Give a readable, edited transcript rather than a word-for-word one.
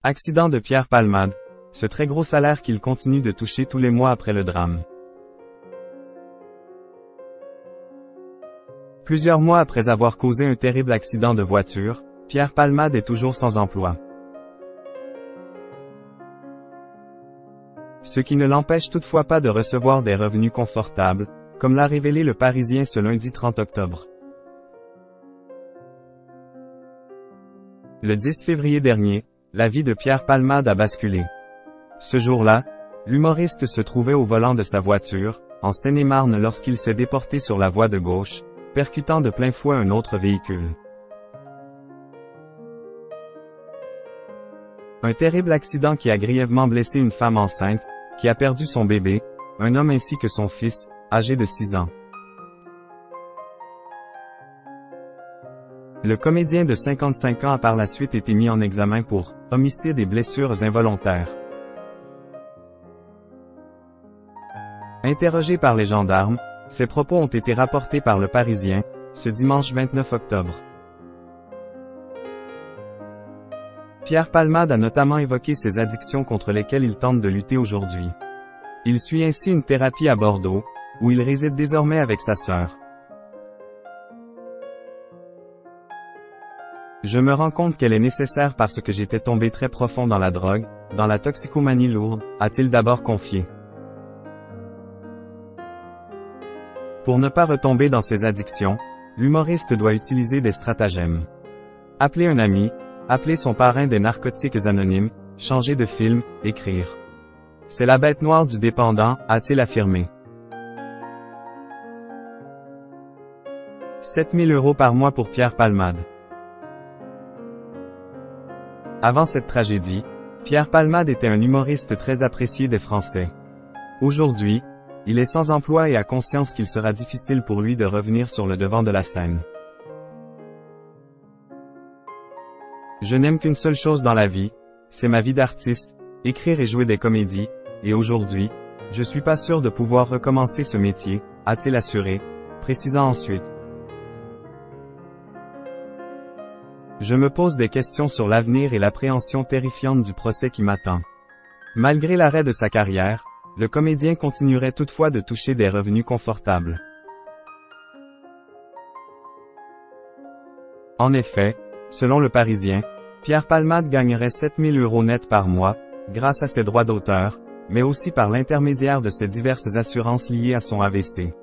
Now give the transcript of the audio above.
Accident de Pierre Palmade, ce très gros salaire qu'il continue de toucher tous les mois après le drame. Plusieurs mois après avoir causé un terrible accident de voiture, Pierre Palmade est toujours sans emploi. Ce qui ne l'empêche toutefois pas de recevoir des revenus confortables, comme l'a révélé Le Parisien ce lundi 30 octobre. Le 10 février dernier, la vie de Pierre Palmade a basculé. Ce jour-là, l'humoriste se trouvait au volant de sa voiture, en Seine-et-Marne lorsqu'il s'est déporté sur la voie de gauche, percutant de plein fouet un autre véhicule. Un terrible accident qui a grièvement blessé une femme enceinte, qui a perdu son bébé, un homme ainsi que son fils, âgé de 6 ans. Le comédien de 55 ans a par la suite été mis en examen pour homicide et blessures involontaires. Interrogé par les gendarmes, ses propos ont été rapportés par Le Parisien, ce dimanche 29 octobre. Pierre Palmade a notamment évoqué ses addictions contre lesquelles il tente de lutter aujourd'hui. Il suit ainsi une thérapie à Bordeaux, où il réside désormais avec sa sœur. Je me rends compte qu'elle est nécessaire parce que j'étais tombé très profond dans la drogue, dans la toxicomanie lourde, a-t-il d'abord confié. Pour ne pas retomber dans ses addictions, l'humoriste doit utiliser des stratagèmes. Appeler un ami, appeler son parrain des narcotiques anonymes, changer de film, écrire. C'est la bête noire du dépendant, a-t-il affirmé. 7 000 € par mois pour Pierre Palmade. Avant cette tragédie, Pierre Palmade était un humoriste très apprécié des Français. Aujourd'hui, il est sans emploi et a conscience qu'il sera difficile pour lui de revenir sur le devant de la scène. Je n'aime qu'une seule chose dans la vie, c'est ma vie d'artiste, écrire et jouer des comédies, et aujourd'hui, je suis pas sûr de pouvoir recommencer ce métier, a-t-il assuré, précisant ensuite. Je me pose des questions sur l'avenir et l'appréhension terrifiante du procès qui m'attend. Malgré l'arrêt de sa carrière, le comédien continuerait toutefois de toucher des revenus confortables. En effet, selon Le Parisien, Pierre Palmade gagnerait 7 000 € net par mois, grâce à ses droits d'auteur, mais aussi par l'intermédiaire de ses diverses assurances liées à son AVC.